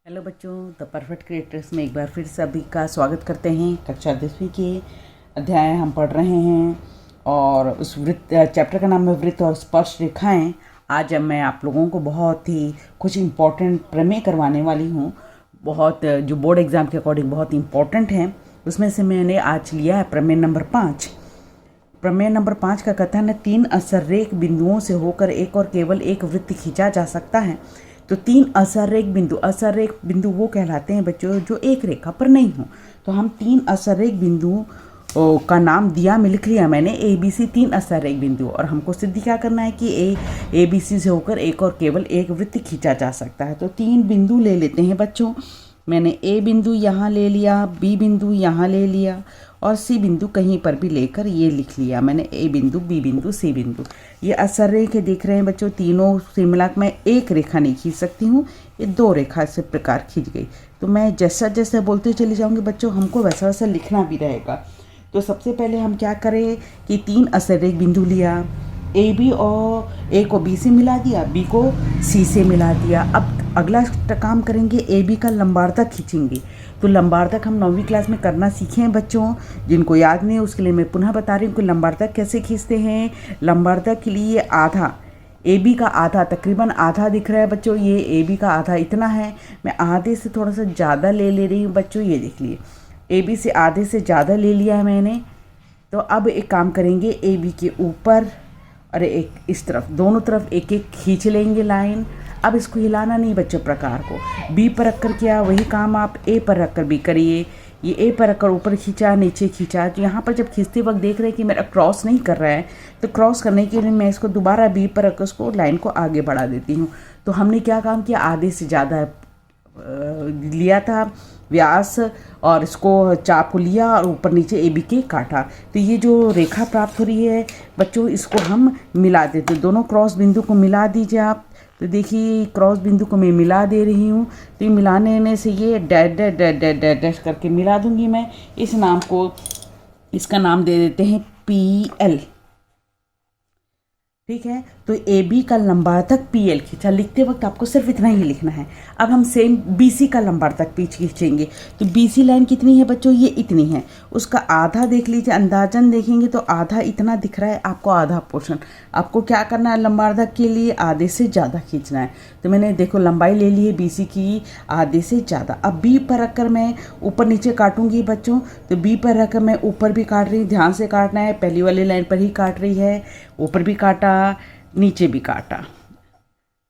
Hello बच्चों, the perfect creators में एक बार फिर सभी का स्वागत करते हैं। कक्षा 10वीं के अध्याय हम पढ़ रहे हैं और उस वृत्त चैप्टर का नाम है वृत्त और स्पर्श रेखाएं। आज मैं आप लोगों को बहुत ही कुछ इम्पोर्टेंट प्रमेय करवाने वाली हूँ, बहुत जो बोर्ड एग्ज़ाम के अकॉर्डिंग बहुत इम्पोर्टेंट है। उसमें से मैंने आज लिया है प्रमेय नंबर 5। प्रमेय नंबर 5 का कथन है 3 असररेख बिंदुओं से होकर एक और केवल एक वृत्त खींचा जा सकता है। तो 3 असररेख बिंदु वो कहलाते हैं बच्चों जो एक रेखा पर नहीं हो। तो हम 3 असररेख बिंदुओं का नाम दिया, में लिख लिया मैंने ABC 3 असररेख बिंदु, और हमको सिद्ध क्या करना है कि ABC से होकर एक और केवल एक वृत्त खींचा जा सकता है। तो 3 बिंदु ले लेते हैं बच्चों। मैंने A बिंदु यहाँ ले लिया, B बिंदु यहाँ ले लिया और C बिंदु कहीं पर भी लेकर ये लिख लिया मैंने। A बिंदु, B बिंदु, C बिंदु, ये असररेख देख रहे हैं बच्चों। तीनों से मिलाकर मैं एक रेखा नहीं खींच सकती हूँ, ये 2 रेखा इस प्रकार खींच गई। तो मैं जैसा जैसा बोलते चली जाऊँगी बच्चों, हमको वैसा वैसा लिखना भी रहेगा। तो सबसे पहले हम क्या करें कि 3 असररेख बिंदु लिया, AB और A को B से मिला दिया, B को C से मिला दिया। अब अगला काम करेंगे, AB का लंबार्धक खींचेंगे। तो लंबार्धक हम 9वीं क्लास में करना सीखे हैं बच्चों। जिनको याद नहीं है उसके लिए मैं पुनः बता रही हूँ कि लंबार्धक कैसे खींचते हैं। लंबार्धक के लिए आधा, AB का आधा, तकरीबन आधा दिख रहा है बच्चों, ये AB का आधा इतना है। मैं आधे से थोड़ा सा ज़्यादा ले रही हूँ बच्चों, ये देख लिए AB से आधे से ज़्यादा ले लिया है मैंने। तो अब एक काम करेंगे, AB के ऊपर और एक इस तरफ, दोनों तरफ एक एक खींच लेंगे लाइन। अब इसको हिलाना नहीं बच्चों, प्रकार को B पर रखकर किया वही काम आप A पर रखकर भी करिए। ये A पर रखकर ऊपर खींचा, नीचे खींचा। तो यहाँ पर जब खींचते वक्त देख रहे हैं कि मेरा क्रॉस नहीं कर रहा है, तो क्रॉस करने के लिए मैं इसको दोबारा B पर रखकर उसको लाइन को आगे बढ़ा देती हूँ। तो हमने क्या काम किया, आधे से ज़्यादा लिया था व्यास और इसको चाप को लिया और ऊपर नीचे AB के काटा। तो ये जो रेखा प्राप्त हो रही है बच्चों, इसको हम मिला देते, दोनों क्रॉस बिंदु को मिला दीजिए आप। तो देखिए क्रॉस बिंदु को मैं मिला दे रही हूँ। तो ये मिलाने से ये dash dash dash dash dash dash करके मिला दूंगी मैं। इस नाम को, इसका नाम दे देते हैं PL। ठीक है, तो AB का लंबार्धक PL खींचा। लिखते वक्त आपको सिर्फ इतना ही लिखना है। अब हम सेम BC का लंबार्धक खींचेंगे। तो BC लाइन कितनी है बच्चों, ये इतनी है। उसका आधा देख लीजिए, अंदाजन देखेंगे तो आधा इतना दिख रहा है आपको, आधा पोर्शन। आपको क्या करना है, लंबार्धक के लिए आधे से ज़्यादा खींचना है। तो मैंने देखो लंबाई ले ली है BC की आधे से ज़्यादा। अब B पर रखकर मैं ऊपर नीचे काटूंगी बच्चों। तो B पर रखकर मैं ऊपर भी काट रही हूँ, ध्यान से काटना है, पहली वाली लाइन पर ही काट रही है। ऊपर भी काटा, नीचे भी काटा।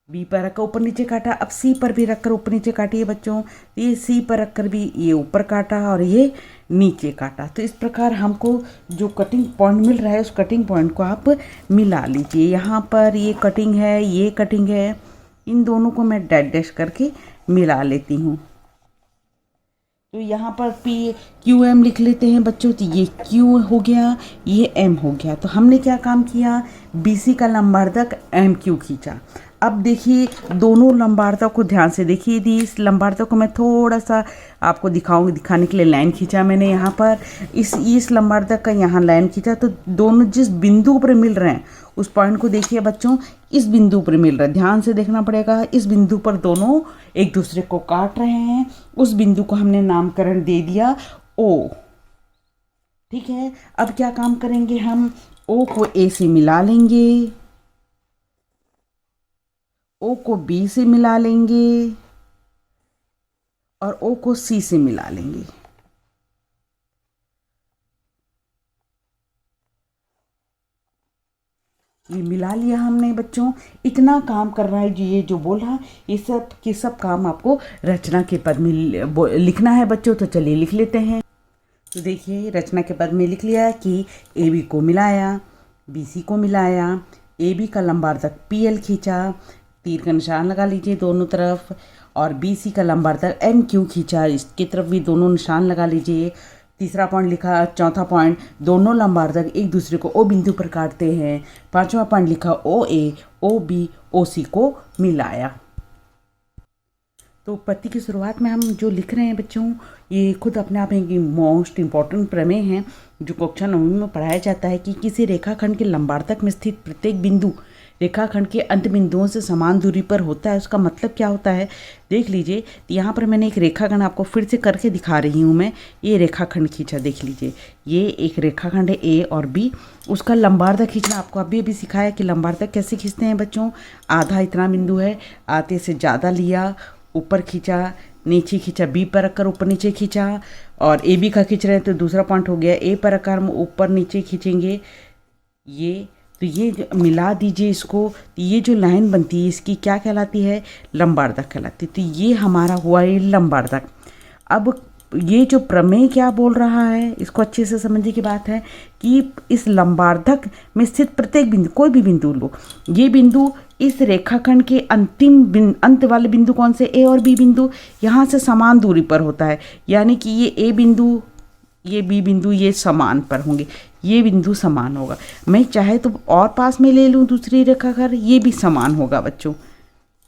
B पर रखकर ऊपर नीचे काटा। अब C पर भी रखकर ऊपर नीचे काटिए बच्चों। ये C पर रखकर भी ये ऊपर काटा और ये नीचे काटा। तो इस प्रकार हमको जो कटिंग पॉइंट मिल रहा है, उस कटिंग पॉइंट को आप मिला लीजिए। यहाँ पर ये कटिंग है, ये कटिंग है, इन दोनों को मैं डैश डैश करके मिला लेती हूँ। तो यहाँ पर QM लिख लेते हैं बच्चों। तो ये Q हो गया, ये M हो गया। तो हमने क्या काम किया, BC का लंबार्धक MQ खींचा। अब देखिए दोनों लंबार्धक को ध्यान से देखिए। यदि इस लंबार्धक को मैं थोड़ा सा आपको दिखाने के लिए लाइन खींचा मैंने यहाँ पर, इस लंबार्धक का यहाँ लाइन खींचा। तो दोनों जिस बिंदु पर मिल रहे हैं उस पॉइंट को देखिए बच्चों, इस बिंदु पर मिल रहा है, ध्यान से देखना पड़ेगा। इस बिंदु पर दोनों एक दूसरे को काट रहे हैं। उस बिंदु को हमने नामकरण दे दिया O। ठीक है, अब क्या काम करेंगे, हम O को A से मिला लेंगे, O को B से मिला लेंगे और O को C से मिला लेंगे। ये मिला लिया हमने बच्चों। इतना काम करना है, ये जो बोला ये सब के सब काम आपको रचना के पद में लिखना है बच्चों। तो चलिए लिख लेते हैं। तो देखिए रचना के पद में लिख लिया कि AB को मिलाया, BC को मिलाया, AB का लंबार्धक PL खींचा, तीर का निशान लगा लीजिए दोनों तरफ, और BC का लंबार्धक MQ खींचा, इसकी तरफ भी दोनों निशान लगा लीजिए। तीसरा पॉइंट लिखा, चौथा पॉइंट, दोनों लंबार्धक एक दूसरे को O बिंदु पर काटते हैं। पांचवा पॉइंट लिखा, OA OB OC को मिलाया। तो पत्ती की शुरुआत में हम जो लिख रहे हैं बच्चों, ये खुद अपने आप में मोस्ट इम्पॉर्टेंट प्रमेय हैं जो कक्षा 9वीं में पढ़ाया जाता है कि किसी रेखाखंड के लंबार्धक में स्थित प्रत्येक बिंदु रेखाखंड के अंत बिंदुओं से समान दूरी पर होता है। उसका मतलब क्या होता है देख लीजिए। यहाँ पर मैंने एक रेखाखंड आपको फिर से करके दिखा रही हूँ मैं। ये रेखाखंड खींचा, देख लीजिए, ये एक रेखाखंड है ए और बी। उसका लंबार्धक खींचना आपको अभी सिखाया कि लंबार्धक कैसे खींचते हैं बच्चों। आधा इतना बिंदु है, आधे से ज़्यादा लिया, ऊपर खींचा, नीचे खींचा, बी पर रखकर ऊपर नीचे खींचा, और ए बी का खींच रहे हैं तो दूसरा पॉइंट हो गया। ए पर रखकर हम ऊपर नीचे खींचेंगे, ये तो ये मिला दीजिए इसको। तो ये जो लाइन बनती है इसकी क्या कहलाती है, लंबार्धक कहलाती है। तो ये हमारा हुआ ये लंबार्धक। अब ये जो प्रमेय क्या बोल रहा है इसको अच्छे से समझने की बात है कि इस लंबार्धक में स्थित प्रत्येक बिंदु, कोई भी बिंदु लो, ये बिंदु इस रेखाखंड के अंत वाले बिंदु कौन से, ए और बी बिंदु, यहाँ से समान दूरी पर होता है। यानी कि ये ए बिंदु, ये बी बिंदु, ये समान पर होंगे, ये बिंदु समान होगा। मैं चाहे तो और पास में ले लूँ दूसरी रेखाखंड, ये भी समान होगा बच्चों,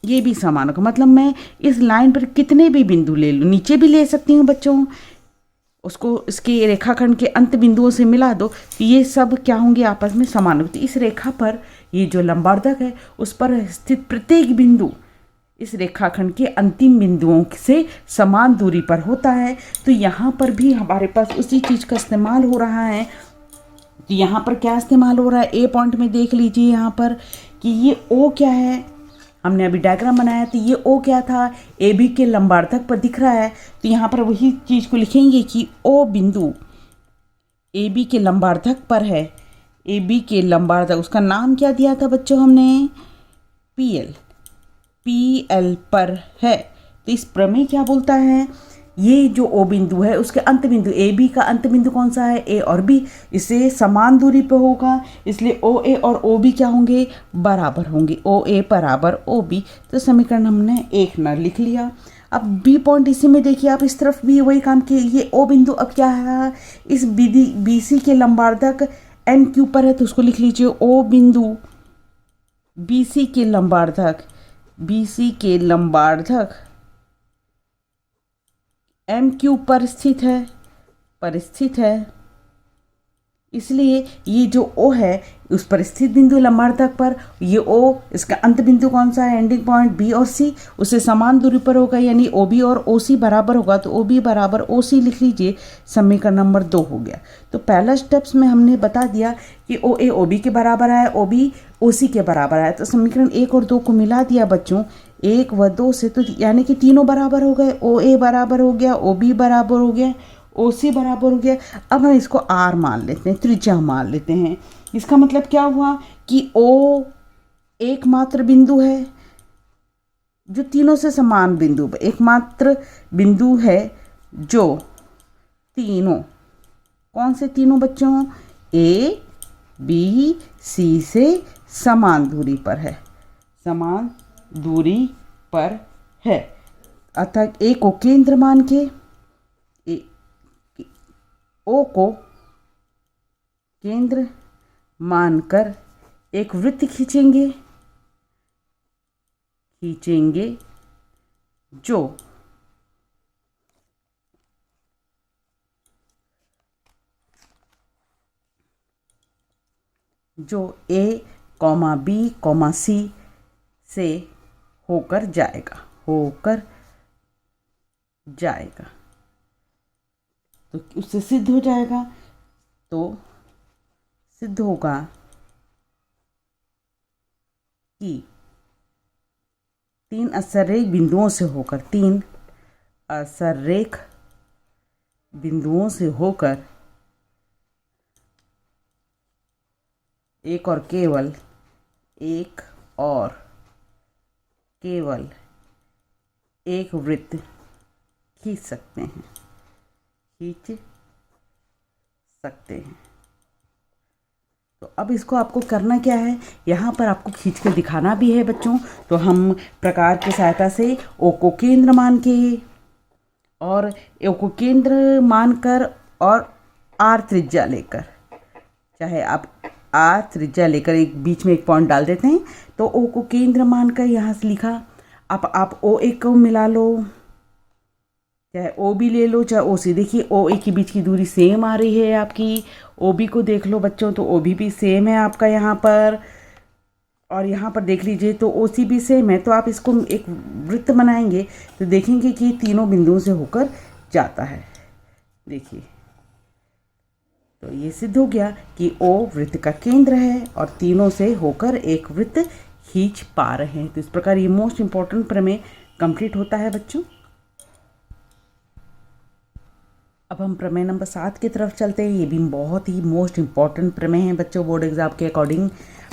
ये भी समान होगा। मतलब मैं इस लाइन पर कितने भी बिंदु ले लूँ, नीचे भी ले सकती हूँ बच्चों, उसको इसके रेखाखंड के अंत बिंदुओं से मिला दो तो ये सब क्या होंगे, आपस में समान होंगे। तो इस रेखा पर ये जो लंबार्धक है उस पर स्थित प्रत्येक बिंदु इस रेखाखंड के अंतिम बिंदुओं से समान दूरी पर होता है। तो यहाँ पर भी हमारे पास उसी चीज़ का इस्तेमाल हो रहा है। तो यहाँ पर क्या इस्तेमाल हो रहा है, ए पॉइंट में देख लीजिए यहाँ पर कि ये ओ क्या है, हमने अभी डायग्राम बनाया तो ये ओ क्या था, ए बी के लंबार्धक पर दिख रहा है। तो यहाँ पर वही चीज़ को लिखेंगे कि ओ बिंदु ए बी के लंबार्धक पर है। ए बी के लंबार्धक, उसका नाम क्या दिया था बच्चों हमने, पी एल पर है। तो इस प्रमेय क्या बोलता है, ये जो ओ बिंदु है उसके अंत बिंदु, ए बी का अंत बिंदु कौन सा है, ए और बी, इससे समान दूरी पर होगा, इसलिए ओ ए और ओ बी क्या होंगे, बराबर होंगे, ओ ए बराबर ओ बी। तो समीकरण हमने 1 न लिख लिया। अब बी पॉइंट इसी में देखिए, आप इस तरफ भी वही काम किए। ये ओ बिंदु अब क्या है, इस बी सी के लंबार्धक एन क्यू पर है तो उसको लिख लीजिए ओ बिंदु बी सी के लंबार्धक एम क्यू पर स्थित है, इसलिए ये जो ओ है उस पर स्थित बिंदु लंबार्धक पर, ये ओ इसका अंत बिंदु कौन सा है, एंडिंग पॉइंट बी और सी, उससे समान दूरी पर होगा, यानी ओ बी और ओ सी बराबर होगा। तो ओ बी बराबर ओ सी लिख लीजिए। समीकरण नंबर 2 हो गया। तो पहला स्टेप्स में हमने बता दिया कि ओ ए ओ बी के बराबर है, ओ बी ओ सी के बराबर है। तो समीकरण 1 और 2 को मिला दिया बच्चों, 1 व 2 से, तो यानी कि तीनों बराबर हो गए। ओ ए बराबर हो गया, ओ बी बराबर हो गया, ओ सी बराबर हो गया। अब हम इसको आर मान लेते हैं, त्रिज्या मान लेते हैं। इसका मतलब क्या हुआ कि ओ एकमात्र बिंदु है जो तीनों से समान बिंदु, एकमात्र बिंदु है जो तीनों, कौन से तीनों बच्चों, ए बी सी से समान दूरी पर है, समान दूरी पर है। अर्थात ए को केंद्र मान के, ओ को केंद्र मानकर एक वृत्त खींचेंगे जो ए कॉमा बी कॉमा सी से होकर जाएगा तो उससे सिद्ध हो जाएगा। तो सिद्ध होगा कि 3 असररेख बिंदुओं से होकर एक और केवल एक वृत्त खींच सकते हैं। तो अब इसको आपको करना क्या है, यहाँ पर आपको खींच कर दिखाना भी है बच्चों। तो हम प्रकार की सहायता से ओ को केंद्र मान के और ओ को केंद्र मानकर और आर त्रिज्या लेकर, चाहे आप आर त्रिज्या लेकर एक बीच में एक पॉइंट डाल देते हैं। तो ओ को केंद्र मानकर यहाँ से लिखा। अब आप ओ ए को मिला लो, चाहे ओ बी ले लो चाहे ओ सी। देखिए ओ ए के बीच की दूरी सेम आ रही है आपकी। ओ बी को देख लो बच्चों, तो ओ बी भी सेम है आपका यहाँ पर। और यहाँ पर देख लीजिए तो ओ सी भी सेम है, तो आप इसको एक वृत्त बनाएंगे तो देखेंगे कि तीनों बिंदुओं से होकर जाता है। देखिए, तो ये सिद्ध हो गया कि ओ वृत्त का केंद्र है और तीनों से होकर एक वृत्त खींच पा रहे हैं। तो इस प्रकार ये मोस्ट इंपॉर्टेंट प्रमेय कंप्लीट होता है बच्चों। अब हम प्रमेय नंबर 7 की तरफ चलते हैं। ये भी बहुत ही मोस्ट इंपॉर्टेंट प्रमेय है बच्चों। बोर्ड एग्जाम के अकॉर्डिंग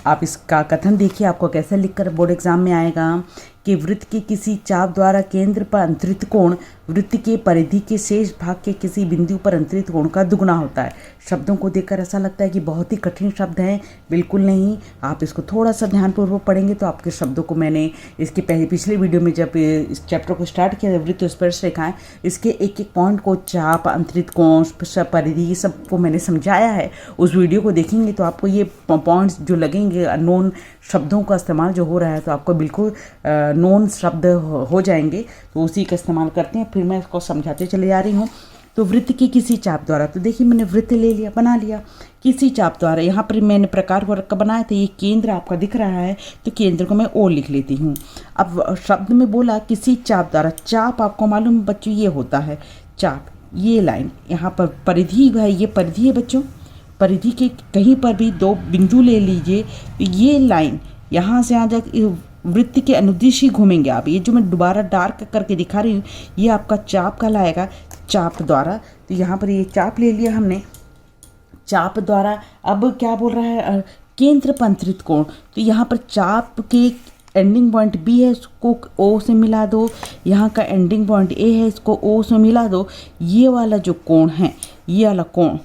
आप इसका कथन देखिए, आपको कैसे लिखकर बोर्ड एग्जाम में आएगा कि वृत्त के किसी चाप द्वारा केंद्र पर अंतरित कोण वृत्त के परिधि के शेष भाग के किसी बिंदु पर अंतरित कोण का दुगुना होता है। शब्दों को देखकर ऐसा लगता है कि बहुत ही कठिन शब्द हैं, बिल्कुल नहीं। आप इसको थोड़ा सा ध्यानपूर्वक पढ़ेंगे तो आपके शब्दों को मैंने इसके पिछले वीडियो में जब इस चैप्टर को स्टार्ट किया, वृत्त स्पर्श रेखाएं, इसके एक एक पॉइंट को, चाप, अंतरित कोण, परिधि, सबको मैंने समझाया है। उस वीडियो को देखेंगे तो आपको ये पॉइंट्स जो लगेंगे, अननोन शब्दों का इस्तेमाल जो हो रहा है, तो आपको बिल्कुल नोन शब्द हो जाएंगे। तो उसी का इस्तेमाल करते हैं। फिर मैं इसको समझाते चले जा रही हूँ। तो वृत्त की किसी चाप द्वारा, तो देखिए मैंने वृत्त ले लिया, बना लिया। किसी चाप द्वारा, यहाँ पर मैंने प्रकार वर्ग का बनाया था, ये केंद्र आपका दिख रहा है, तो केंद्र को मैं ओ लिख लेती हूँ। अब शब्द में बोला किसी चाप द्वारा, चाप आपको मालूम है बच्चों ये होता है चाप, ये लाइन यहाँ पर परिधि है, ये परिधि है बच्चों। परिधि के कहीं पर भी दो बिंदु ले लीजिए, ये लाइन यहाँ से आ जाए, वृत्त के अनुदिश ही घूमेंगे आप। ये जो मैं दोबारा डार्क करके दिखा रही हूँ, ये आपका चाप कहलाएगा, चाप द्वारा। तो यहाँ पर ये चाप ले लिया हमने, चाप द्वारा। अब क्या बोल रहा है, केंद्र पर अंतरित कोण, तो यहाँ पर चाप के एंडिंग पॉइंट बी है, इसको ओ से मिला दो। यहाँ का एंडिंग पॉइंट ए है, इसको ओ से मिला दो। ये वाला जो कोण है, ये वाला कोण,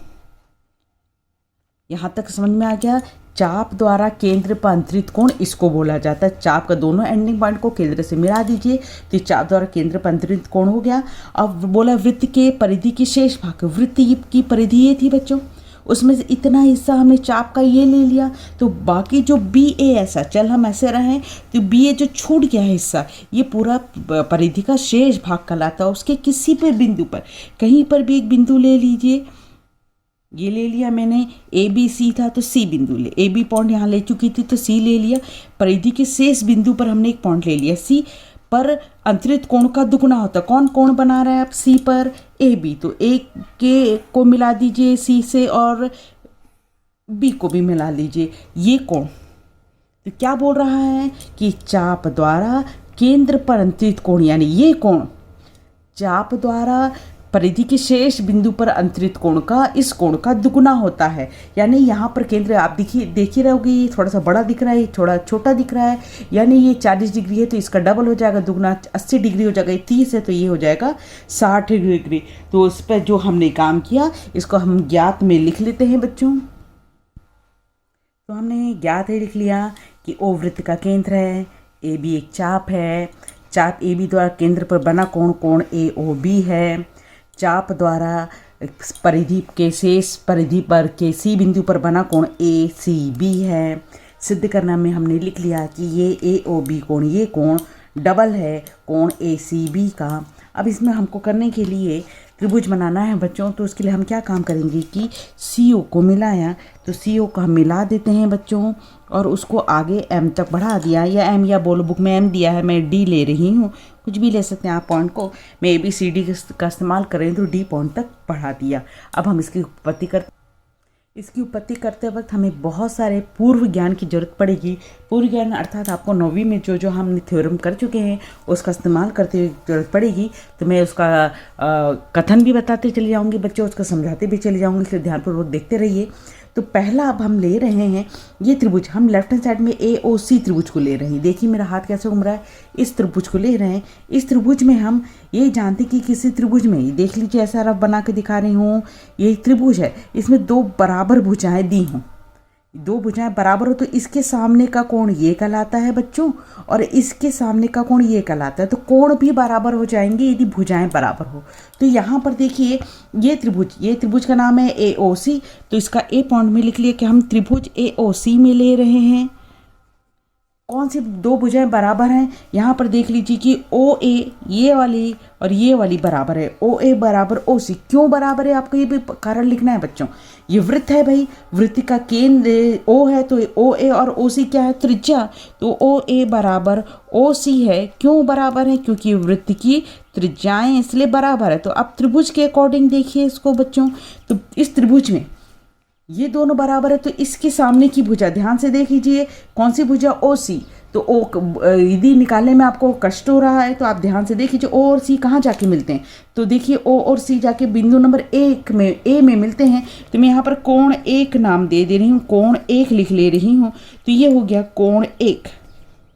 यहाँ तक समझ में आ गया। चाप द्वारा केंद्र पर अंतरित कोण इसको बोला जाता है। चाप का दोनों एंडिंग पॉइंट को केंद्र से मिला दीजिए, तो चाप द्वारा केंद्र पर अंतरित कोण हो गया। अब बोला वृत्त के परिधि की शेष भाग, वृत्त की परिधि ये थी बच्चों, उसमें से इतना हिस्सा हमने चाप का ये ले लिया, तो बाकी जो बी ए ऐसा, चल हम ऐसे रहें, तो बी ए जो छूट गया हिस्सा, ये पूरा परिधि का शेष भाग कहलाता है। उसके किसी पर बिंदु पर, कहीं पर भी एक बिंदु ले लीजिए, ये ले लिया मैंने, ए बी सी था तो सी बिंदु ले, ए बी पॉइंट यहाँ ले चुकी थी तो सी ले लिया। परिधि के शेष बिंदु पर हमने एक पॉइंट ले लिया, सी पर अंतरित कोण का दुगुना होता है। कौन कोण बना रहा है आप, सी पर ए बी, तो ए के को मिला दीजिए सी से और बी को भी मिला लीजिए, ये कोण। तो क्या बोल रहा है कि चाप द्वारा केंद्र पर अंतरित कोण, यानी ये कोण चाप द्वारा परिधि के शेष बिंदु पर अंतरित कोण का, इस कोण का दुगुना होता है। यानी यहाँ पर केंद्र आप देख ही रहोगे, ये थोड़ा सा बड़ा दिख रहा है, थोड़ा छोटा दिख रहा है। यानी ये 40 डिग्री है तो इसका डबल हो जाएगा, दुगुना 80 डिग्री हो जाएगा। ये 30 है तो ये हो जाएगा 60 डिग्री। तो इस पर जो हमने काम किया, इसको हम ज्ञात में लिख लेते हैं बच्चों। तो हमने ज्ञात है लिख लिया कि ओ वृत्त का केंद्र है, ए बी एक चाप है, चाप ए बी द्वारा केंद्र पर बना कोण, कोण ए ओ बी है। चाप द्वारा परिधि के शेष परिधि पर के सी बिंदु पर बना कोण ए सी बी है। सिद्ध करना में हमने लिख लिया कि ये ए ओ बी कोण, ये कोण डबल है कोण ए सी बी का। अब इसमें हमको करने के लिए त्रिभुज बनाना है बच्चों, तो उसके लिए हम क्या काम करेंगे कि सी ओ को मिलाया, तो सी ओ को हम मिला देते हैं बच्चों, और उसको आगे एम तक बढ़ा दिया, या एम, या बोलो बुक में एम दिया है, मैं डी ले रही हूँ, कुछ भी ले सकते हैं आप पॉइंट को। मैं ए बी सी डी का इस्तेमाल करें तो डी पॉइंट तक बढ़ा दिया। अब हम इसकी उत्पत्ति करते वक्त हमें बहुत सारे पूर्व ज्ञान की जरूरत पड़ेगी। पूर्व ज्ञान अर्थात आपको 9वीं में जो हमने थ्योरम कर चुके हैं उसका इस्तेमाल करते हुए जरूरत पड़ेगी। तो मैं उसका कथन भी बताते चले जाऊँगी बच्चों, उसका समझाते भी चले जाऊँगी, इसलिए ध्यानपूर्वक देखते रहिए। तो पहला अब हम ले रहे हैं ये त्रिभुज, हम लेफ्ट हैंड साइड में ए ओ सी त्रिभुज को ले रहे हैं। देखिए मेरा हाथ कैसे घूम रहा है, इस त्रिभुज को ले रहे हैं। इस त्रिभुज में हम ये जानते कि किसी त्रिभुज में, देख लीजिए ऐसा रफ बना के दिखा रही हूँ, ये त्रिभुज है, इसमें दो बराबर भुजाएं दी हों, दो भुजाएं बराबर हो तो इसके सामने का कोण ये कहलाता है बच्चों, और इसके सामने का कोण ये कहलाता है। तो कोण भी बराबर हो जाएंगे यदि भुजाएं बराबर हो। तो यहाँ पर देखिए ये त्रिभुज का नाम है ए ओ सी, तो इसका ए पॉइंट में लिख लिया कि हम त्रिभुज ए ओ सी में ले रहे हैं। कौन सी दो भुजाएं बराबर हैं, यहाँ पर देख लीजिए कि ओ ए, ये वाली और ये वाली बराबर है, ओ ए बराबर ओ सी। क्यों बराबर है आपको ये भी कारण लिखना है बच्चों। ये वृत्त है भाई, वृत्त का केंद्र ओ है तो ओ ए और ओ सी क्या है, त्रिज्या। तो ओ ए बराबर ओ सी है। क्यों बराबर है, क्योंकि वृत्त की त्रिज्याएं इसलिए बराबर है। तो अब त्रिभुज के अकॉर्डिंग देखिए इसको बच्चों, तो इस त्रिभुज में ये दोनों बराबर है, तो इसके सामने की भुजा ध्यान से देख लीजिए, कौन सी भुजा, ओ सी। तो ओ यदि निकालने में आपको कष्ट हो रहा है तो आप ध्यान से देख लीजिए ओ और सी कहाँ जाके मिलते हैं। तो देखिए ओ और सी जाके बिंदु नंबर 1 में ए में मिलते हैं। तो मैं यहाँ पर कोण 1 नाम दे रही हूँ, कोण 1 लिख ले रही हूँ। तो ये हो गया कोण 1,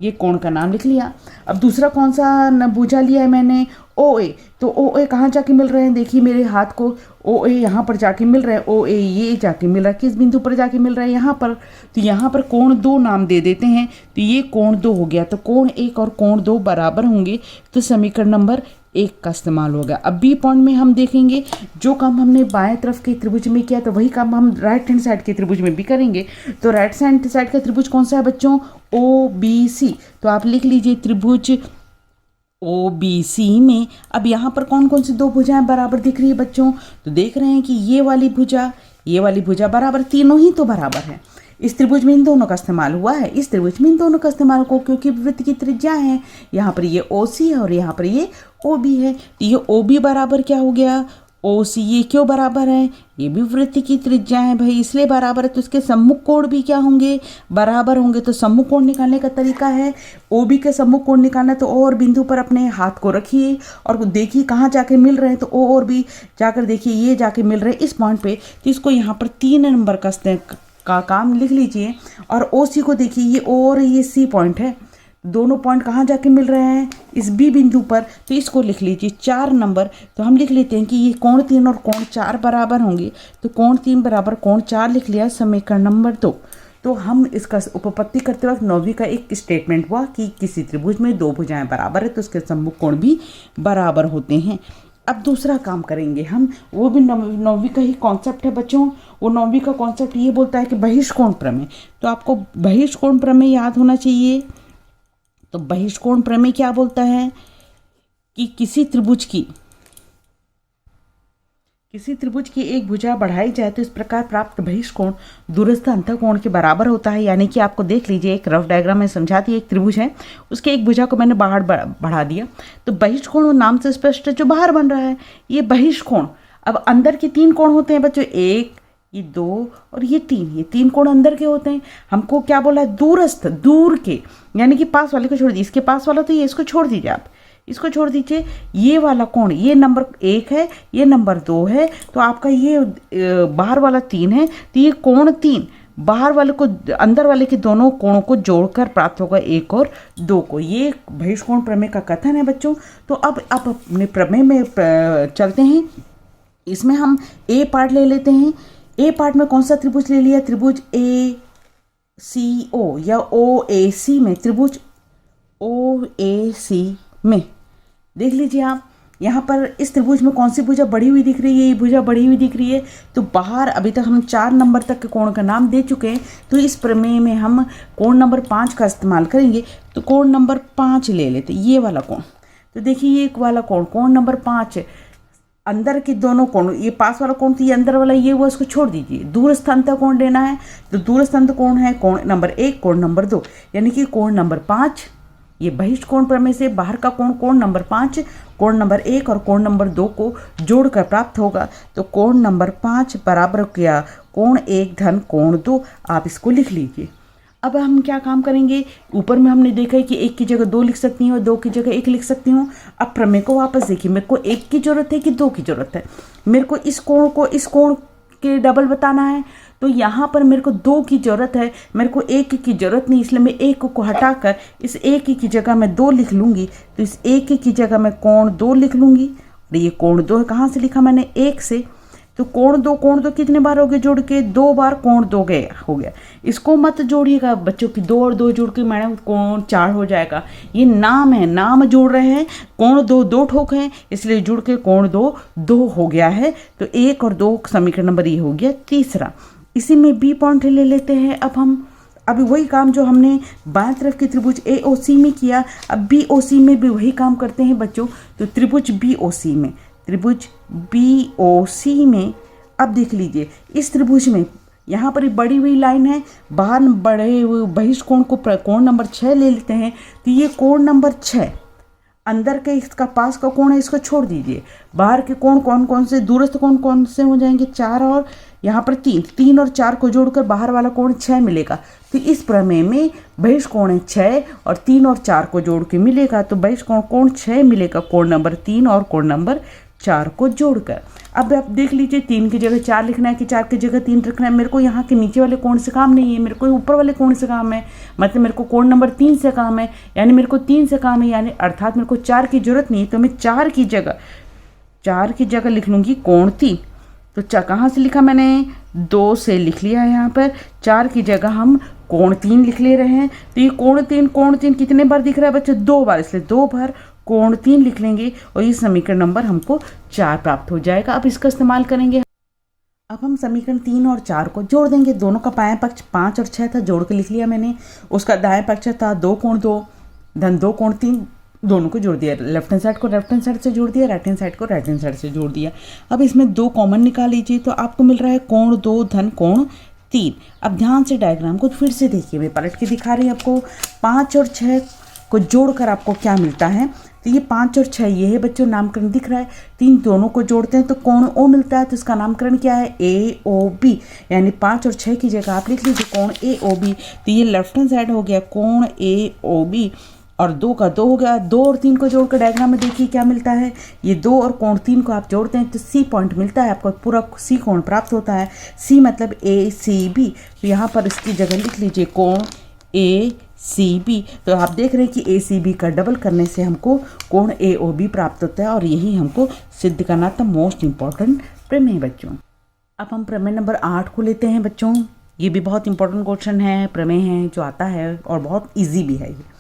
ये कोण का नाम लिख लिया। अब दूसरा कौन सा भुजा लिया है मैंने, ओ ए। तो ओ ए कहाँ जाके मिल रहे हैं, देखिए मेरे हाथ को, ओ ए यहाँ पर जाके मिल रहा है, ओ ए ये जाके मिल रहा है, किस बिंदु पर जाके मिल रहा है, यहाँ पर। तो यहाँ पर कोण 2 नाम दे देते हैं। तो ये कोण 2 हो गया। तो कोण 1 और कोण 2 बराबर होंगे, तो समीकरण नंबर 1 का इस्तेमाल होगा। अब बी पॉइंट में हम देखेंगे, जो काम हमने बाएं तरफ के त्रिभुज में किया तो वही काम हम राइट हैंड साइड के त्रिभुज में भी करेंगे। तो राइट हैंड साइड का त्रिभुज कौन सा है बच्चों, ओ बी सी। तो आप लिख लीजिए त्रिभुज ओ बी सी में। अब यहाँ पर कौन कौन सी 2 भुजाएं बराबर दिख रही है बच्चों, तो देख रहे हैं कि ये वाली भुजा बराबर, तीनों ही तो बराबर है। इस त्रिभुज में इन दोनों का इस्तेमाल हुआ है, इस त्रिभुज में इन दोनों का इस्तेमाल को, क्योंकि वृत्त की त्रिज्या है। यहाँ पर ये ओ सी है और यहाँ पर ये ओ बी है। तो ये ओ बी बराबर क्या हो गया, ओ सी। ये क्यों बराबर है, ये भी वृत्त की त्रिज्या है भाई, इसलिए बराबर है। तो इसके सम्मुख कोण भी क्या होंगे, बराबर होंगे। तो सम्मुख कोण निकालने का तरीका है, ओ बी के सम्मुख कोण निकालना। तो ओ और बिंदु पर अपने हाथ को रखिए और देखिए कहाँ जाके मिल रहे हैं। तो ओ और बी जाकर देखिए ये जाके मिल रहे हैं इस पॉइंट पे। तो इसको यहाँ पर 3 नंबर का काम लिख लीजिए। और ओ सी को देखिए, ये ओ और ये सी पॉइंट है, दोनों पॉइंट कहाँ जाके मिल रहे हैं, इस बी बिंदु पर। तो इसको लिख लीजिए 4 नंबर। तो हम लिख लेते हैं कि ये कोण 3 और कोण 4 बराबर होंगे। तो कोण 3 बराबर कोण 4 लिख लिया, समीकरण नंबर 2। तो हम इसका उपपत्ति करते वक्त 9वीं का एक स्टेटमेंट हुआ कि किसी त्रिभुज में 2 भुजाएं बराबर है तो उसके सम्मुख कोण भी बराबर होते हैं। अब दूसरा काम करेंगे हम, वो भी 9वीं का ही कॉन्सेप्ट है बच्चों। वो 9वीं का कॉन्सेप्ट ये बोलता है कि बहिष्कोण प्रमेय। तो आपको बहिष्कोण प्रमेय याद होना चाहिए। तो बहिष्कोण प्रमेय क्या बोलता है कि किसी त्रिभुज की एक भुजा बढ़ाई जाए तो इस प्रकार प्राप्त बहिष्कोण दूरस्थ अंतःकोण के बराबर होता है। यानी कि आपको देख लीजिए, एक रफ डायग्राम में समझाती है, एक त्रिभुज है, उसके एक भुजा को मैंने बाहर बढ़ा दिया। तो बहिष्कोण नाम से स्पष्ट है, जो बाहर बन रहा है ये बहिष्कोण। अब अंदर के 3 कोण होते हैं बच्चों, 1, ये 2 और ये 3। ये 3 कोण अंदर के होते हैं। हमको क्या बोला है, दूरस्थ, दूर के, यानी कि पास वाले को छोड़ दीजिए। इसके पास वाला तो ये, इसको छोड़ दीजिए, आप इसको छोड़ दीजिए। ये वाला कोण, ये नंबर 1 है, ये नंबर 2 है। तो आपका ये बाहर वाला 3 है। तो ये कोण 3 बाहर वाले को, अंदर वाले के दोनों कोणों को जोड़कर प्राप्त होगा 1 और 2 को। ये बहिष्कोण प्रमेय का कथन है बच्चों। तो अब आप अपने प्रमेय में चलते हैं। इसमें हम ए पार्ट ले लेते हैं। ए पार्ट में कौन सा त्रिभुज ले लिया, त्रिभुज ए सी ओ या ओ ए सी में, त्रिभुज ओ ए सी में देख लीजिए आप। यहाँ पर इस त्रिभुज में कौन सी भुजा बढ़ी हुई दिख रही है, ये भुजा बढ़ी हुई दिख रही है। तो बाहर अभी तक हम 4 नंबर तक के कोण का नाम दे चुके हैं। तो इस प्रमेय में हम कोण नंबर 5 का इस्तेमाल करेंगे। तो कोण नंबर 5 ले लेते, ये वाला कोण। तो देखिए ये वाला कोण, कोण नंबर 5, अंदर के दोनों कोण, ये पास वाला कोण तो ये अंदर वाला ये वो, इसको छोड़ दीजिए। दूरस्थ अंतःकोण लेना है। तो दूरस्थ अंतःकोण है कोण नंबर 1, कोण नंबर 2, यानी कि कोण नंबर 5। ये बहिष्कोण प्रमेय से बाहर का कोण, कोण नंबर 5, कोण नंबर 1 और कोण नंबर 2 को जोड़कर प्राप्त होगा। तो कोण नंबर 5 बराबर किया कोण 1 धन कोण 2। आप इसको लिख लीजिए। अब हम क्या काम करेंगे, ऊपर में हमने देखा है कि 1 की जगह 2 लिख सकती हूँ और 2 की जगह 1 लिख सकती हूँ। अब प्रमेय को वापस देखिए, मेरे को 1 की जरूरत है कि 2 की जरूरत है। मेरे को इस कोण के डबल बताना है। तो यहाँ पर मेरे को 2 की जरूरत है, मेरे को 1 की जरूरत नहीं, इसलिए मैं 1 को हटाकर इस 1 की जगह मैं 2 लिख लूँगी। तो इस 1 की जगह मैं कोण 2 लिख लूँगी। और ये कोण 2 कहाँ से लिखा मैंने, 1 से। तो कोण 2 कितने बार हो गए जोड़ के, 2 बार कोण 2 हो गया। इसको मत जोड़िएगा बच्चों की, 2 और 2 जोड़ के मैडम कोण 4 हो जाएगा। ये नाम है, नाम जोड़ रहे हैं। कोण 2 ठोक हैं, इसलिए जुड़ के कोण 2 हो गया है। तो 1 और 2 समीकरण नंबर ये हो गया तीसरा। इसी में बी पॉइंट ले लेते हैं। अब हम अभी वही काम जो हमने बाएं तरफ के त्रिभुज AOC में किया, अब BOC में भी वही काम करते हैं बच्चों। तो त्रिभुज BOC में अब देख लीजिए, इस त्रिभुज में यहाँ पर एक बड़ी हुई लाइन है, बाहर बढ़े हुए बहिष्ठ कोण को कोण नंबर 6 ले लेते हैं। तो ये कोण नंबर 6, अंदर के इसका पास का कोण है, इसको छोड़ दीजिए। बाहर के कोण कौन कौन से, दूरस्थ कोण कौन से हो जाएंगे, 4 और यहाँ पर 3 और 4 को जोड़कर बाहर वाला कोण 6 मिलेगा। तो इस प्रमेय में बहिष्ठ कोण है 6 और 3 और 4 को जोड़ के मिलेगा। तो बहिष्ठ कोण 6 मिलेगा कोण नंबर 3 और कोण नंबर 4 को जोड़कर। अब आप देख लीजिए, 3 की जगह 4 लिखना है कि 4 की जगह 3 रखना है। मेरे को यहाँ के नीचे वाले कोण से काम नहीं है, मेरे को ऊपर वाले कोण से काम है। मतलब मेरे को कोण नंबर 3 से काम है, यानी मेरे को 3 से काम है, यानी अर्थात मेरे को 4 की जरूरत नहीं है। तो मैं 4 की जगह लिख लूँगी कोण 3। तो कहाँ से लिखा मैंने, 2 से लिख लिया है। यहाँ पर 4 की जगह हम कोण 3 लिख ले रहे हैं। तो ये कोण 3 कितने बार दिख रहा है बच्चों, 2 बार, इसलिए 2 बार कोण 3 लिख लेंगे और ये समीकरण नंबर हमको 4 प्राप्त हो जाएगा। अब इसका इस्तेमाल करेंगे। अब हम समीकरण 3 और 4 को जोड़ देंगे। दोनों का बायां पक्ष 5 और 6 था, जोड़ के लिख लिया मैंने। उसका दाएं पक्ष था 2 कोण 2 धन 2 कोण 3, दोनों को जोड़ दिया। लेफ्ट हैंड साइड को लेफ्ट हैंड साइड से जोड़ दिया, राइट हैंड साइड को राइट हैंड साइड से जोड़ दिया। अब इसमें 2 कॉमन निकाल लीजिए, तो आपको मिल रहा है कोण 2 धन कोण 3। अब ध्यान से डायग्राम को फिर से देखिए, मैं पलट के दिखा रही हूँ आपको। 5 और 6 को जोड़कर आपको क्या मिलता है, तो ये 5 और 6 ये है बच्चों, नामकरण दिख रहा है। 3 दोनों को जोड़ते हैं तो कोण O मिलता है, तो इसका नामकरण क्या है, AOB। यानी 5 और 6 की जगह आप लिख लीजिए कोण AOB। तो ये लेफ्ट हैंड साइड हो गया कोण AOB और 2 का 2 हो गया। 2 और 3 को जोड़कर डायग्राम में देखिए क्या मिलता है, ये 2 और कोण 3 को आप जोड़ते हैं तो C पॉइंट मिलता है आपको, पूरा C कोण प्राप्त होता है। C मतलब ACB। तो यहाँ पर इसकी जगह लिख लीजिए कोण ACB। तो आप देख रहे हैं कि ACB का डबल करने से हमको कोण AOB प्राप्त होता है और यही हमको सिद्ध करना था मोस्ट इम्पॉर्टेंट प्रमेय बच्चों। अब हम प्रमेय नंबर 8 को लेते हैं बच्चों। ये भी बहुत इंपॉर्टेंट क्वेश्चन है, प्रमेय है जो आता है और बहुत ईजी भी है ये।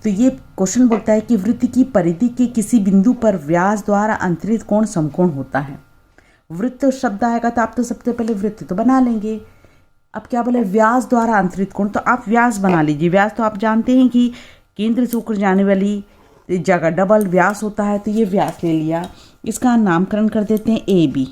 तो ये क्वेश्चन बोलता है कि वृत्त की परिधि के किसी बिंदु पर व्यास द्वारा अंतरित कोण समकोण होता है। वृत्त शब्द आएगा तो आप तो सबसे पहले वृत्त तो बना लेंगे। अब क्या बोले, व्यास द्वारा अंतरित कोण, तो आप व्यास बना लीजिए। व्यास तो आप जानते हैं कि केंद्र से होकर जाने वाली जगह डबल व्यास होता है, तो ये व्यास ले लिया। इसका नामकरण कर देते हैं AB।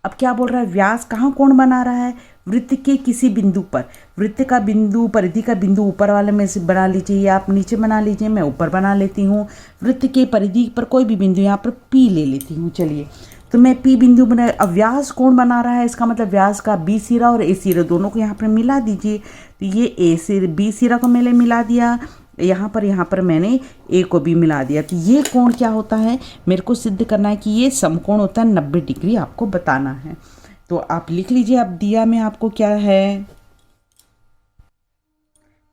अब क्या बोल रहा है, व्यास कहाँ कोण बना रहा है, वृत्त के किसी बिंदु पर। वृत्त का बिंदु, परिधि का बिंदु ऊपर वाले में से बना लीजिए या आप नीचे बना लीजिए, मैं ऊपर बना लेती हूँ। वृत्त के परिधि पर कोई भी बिंदु, यहाँ पर P ले लेती हूँ। चलिए, तो मैं P बिंदु बना, अब व्यास कोण बना रहा है, इसका मतलब व्यास का B सिरा और A सिरा दोनों को यहाँ पर मिला दीजिए। तो ये B सिरा को मैंने मिला दिया, यहाँ पर मैंने A को भी मिला दिया। तो ये कोण क्या होता है, मेरे को सिद्ध करना है कि ये समकोण होता है, 90 डिग्री आपको बताना है। तो आप लिख लीजिए, अब दिया में आपको क्या है,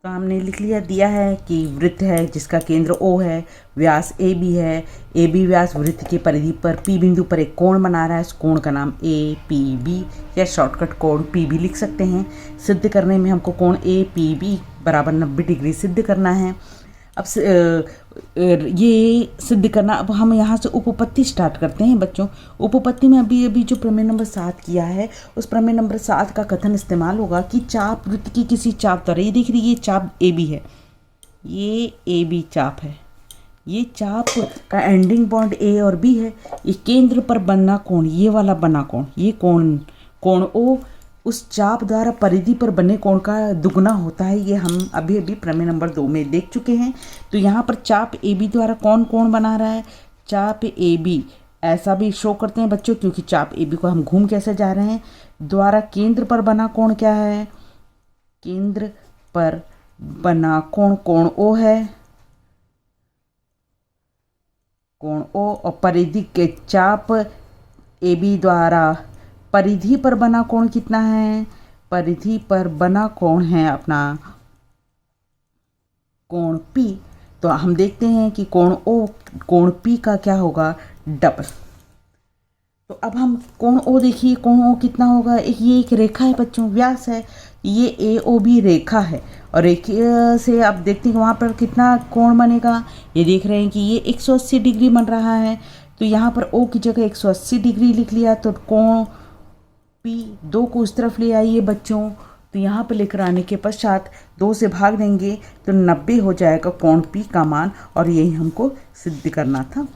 तो हमने लिख लिया, दिया है कि वृत्त है जिसका केंद्र O है, व्यास AB है। AB व्यास वृत्त की परिधि पर P बिंदु पर एक कोण बना रहा है, इस कोण का नाम APB या शॉर्टकट कोण PB लिख सकते हैं। सिद्ध करने में हमको कोण APB बराबर 90 डिग्री सिद्ध करना है। अब ये सिद्ध करना, अब हम यहाँ से उपपत्ति स्टार्ट करते हैं बच्चों। उपपत्ति में अभी जो प्रमेय नंबर 7 किया है, उस प्रमेय नंबर 7 का कथन इस्तेमाल होगा कि चाप वृत्त की किसी चाप द्वारा, ये देख रही है, ये चाप AB है, ये AB चाप है, ये चाप का एंडिंग पॉइंट A और B है। ये केंद्र पर बना कोण, ये वाला बना कोण, ये कोण O उस चाप द्वारा परिधि पर बने कोण का दुगना होता है। ये हम अभी प्रमेय नंबर 2 में देख चुके हैं। तो यहाँ पर चाप AB द्वारा कौन कोण बना रहा है, चाप AB ऐसा भी शो करते हैं बच्चों, क्योंकि चाप AB को हम घूम कैसे जा रहे हैं, द्वारा केंद्र पर बना कोण क्या है, केंद्र पर बना कोण कोण O है, कोण O, और परिधि के चाप AB द्वारा परिधि पर बना कोण कितना है, परिधि पर बना कोण है अपना कोण P। तो हम देखते हैं कि कोण O कोण P का क्या होगा, डबल। तो अब हम कोण O देखिए, कोण O कितना होगा, ये एक रेखा है बच्चों, व्यास है, ये AOB रेखा है और रेखा से आप देखते हैं कि वहाँ पर कितना कोण बनेगा, ये देख रहे हैं कि ये 180 डिग्री बन रहा है। तो यहाँ पर O की जगह 180 डिग्री लिख लिया। तो कोण P 2 को उस तरफ ले आइए बच्चों, तो यहाँ पर लेकर आने के पश्चात 2 से भाग देंगे तो 90 हो जाएगा कोण P का मान, और यही हमको सिद्ध करना था।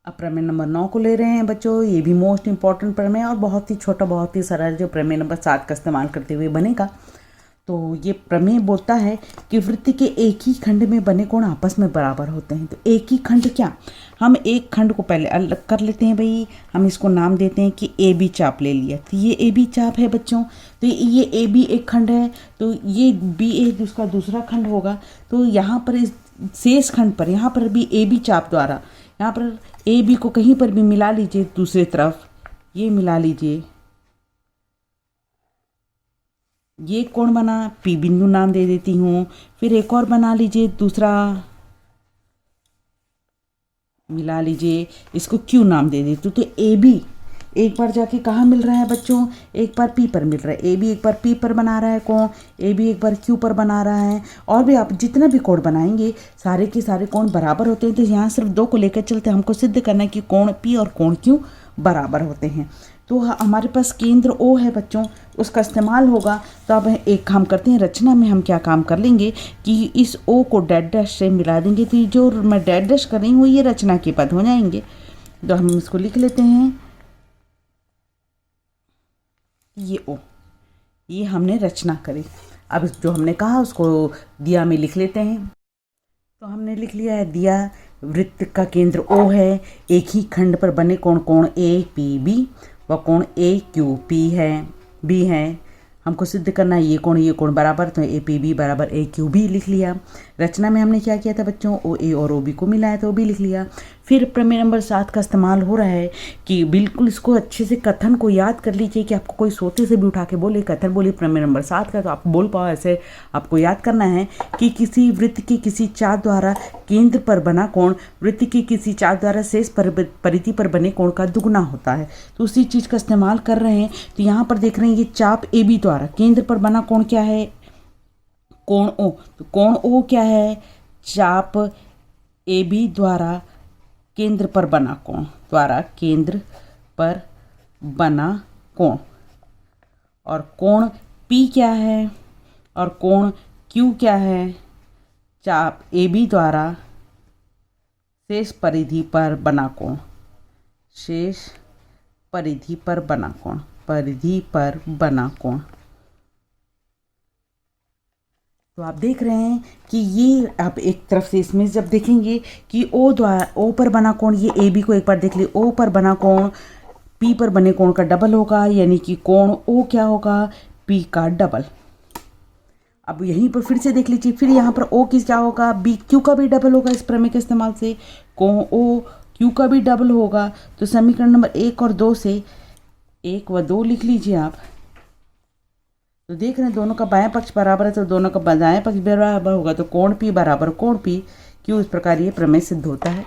अब प्रमेय नंबर 9 को ले रहे हैं बच्चों। ये भी मोस्ट इंपॉर्टेंट प्रमेय और बहुत ही छोटा, बहुत ही सरल, जो प्रमेय नंबर 7 का इस्तेमाल करते हुए बनेगा। तो ये प्रमेय बोलता है कि वृत्त के एक ही खंड में बने कोण आपस में बराबर होते हैं। तो एक ही खंड क्या, हम एक खंड को पहले अलग कर लेते हैं भाई। हम इसको नाम देते हैं कि ए बी चाप ले लिया। तो ये ए बी चाप है बच्चों। तो ये ए बी एक खंड है, तो ये बी ए उसका दूसरा खंड होगा। तो यहाँ पर इस शेष खंड पर यहाँ पर भी ए बी चाप द्वारा यहाँ पर ए बी को कहीं पर भी मिला लीजिए, दूसरी तरफ ये मिला लीजिए, ये कोण बना, पी बिंदु नाम दे देती हूँ। फिर एक और बना लीजिए, दूसरा मिला लीजिए, इसको क्यू नाम दे देती हूँ। तो ए बी एक बार जाके कहाँ मिल रहा है बच्चों, एक बार पी पर मिल रहा है। ए बी एक बार पी पर बना रहा है कोण, ए बी एक बार क्यू पर बना रहा है। और भी आप जितना भी कोण बनाएंगे सारे के सारे कोण बराबर होते हैं। तो यहाँ सिर्फ 2 को लेकर चलते हैं, हमको सिद्ध करना है कि कोण पी और कोण क्यू बराबर होते हैं। तो हमारे पास केंद्र ओ है बच्चों, उसका इस्तेमाल होगा। तो अब एक काम करते हैं, रचना में हम क्या काम कर लेंगे कि इस ओ को डैश डैश से मिला देंगे। तो जो मैं डैश डैश कर रही हूँ ये रचना के पद हो जाएंगे। तो हम इसको लिख लेते हैं, ये ओ, ये हमने रचना करी। अब जो हमने कहा उसको दिया में लिख लेते हैं। तो हमने लिख लिया है दिया, वृत्त का केंद्र ओ है, एक ही खंड पर बने कोण कोण ए पी बी व कोण ए क्यू पी है बी है। हमको सिद्ध करना है ये कोण बराबर, तो ए पी बी बराबर ए क्यू बी लिख लिया। रचना में हमने क्या किया था बच्चों, ओ ए और ओ बी को मिलाया था, ओ बी लिख लिया। फिर प्रमेय नंबर 7 का इस्तेमाल हो रहा है कि बिल्कुल इसको अच्छे से कथन को याद कर लीजिए कि आपको कोई सोते से भी उठा के बोले कथन बोलिए प्रमेय नंबर 7 का, तो आप बोल पाओ। ऐसे आपको याद करना है कि किसी वृत्त के किसी चाप द्वारा केंद्र पर बना कोण वृत्त की किसी चाप द्वारा शेष परिधि पर बने कोण का दुगुना होता है। तो उसी चीज़ का इस्तेमाल कर रहे हैं। तो यहाँ पर देख रहे हैं ये चाप ए बी द्वारा केंद्र पर बना कोण क्या है, कोण ओ। तो कोण ओ क्या है, चाप ए बी द्वारा केंद्र पर बना कोण, द्वारा केंद्र पर बना कोण। और कोण P क्या है और कोण Q क्या है, चाप ए बी द्वारा शेष परिधि पर बना कोण, शेष परिधि पर बना कोण, परिधि पर बना कोण। तो आप देख रहे हैं कि ये आप एक तरफ से इसमें जब देखेंगे कि ओ पर बना कोण, ये ए बी को एक बार देख लिए, ओ पर बना कोण पी पर बने कोण का डबल होगा, यानी कि कोण ओ क्या होगा, पी का डबल। अब यहीं पर फिर से देख लीजिए, फिर यहाँ पर ओ किस क्या होगा, बी क्यू का भी डबल होगा। इस प्रमेय के इस्तेमाल से कोण ओ क्यू का भी डबल होगा। तो समीकरण नंबर 1 और 2 से 1 व 2 लिख लीजिए आप। तो देख रहे हैं दोनों का बायां पक्ष बराबर है, तो दोनों का दायां पक्ष बराबर होगा। तो कोण P बराबर कोण P क्यू, इस प्रकार ये प्रमेय सिद्ध होता है।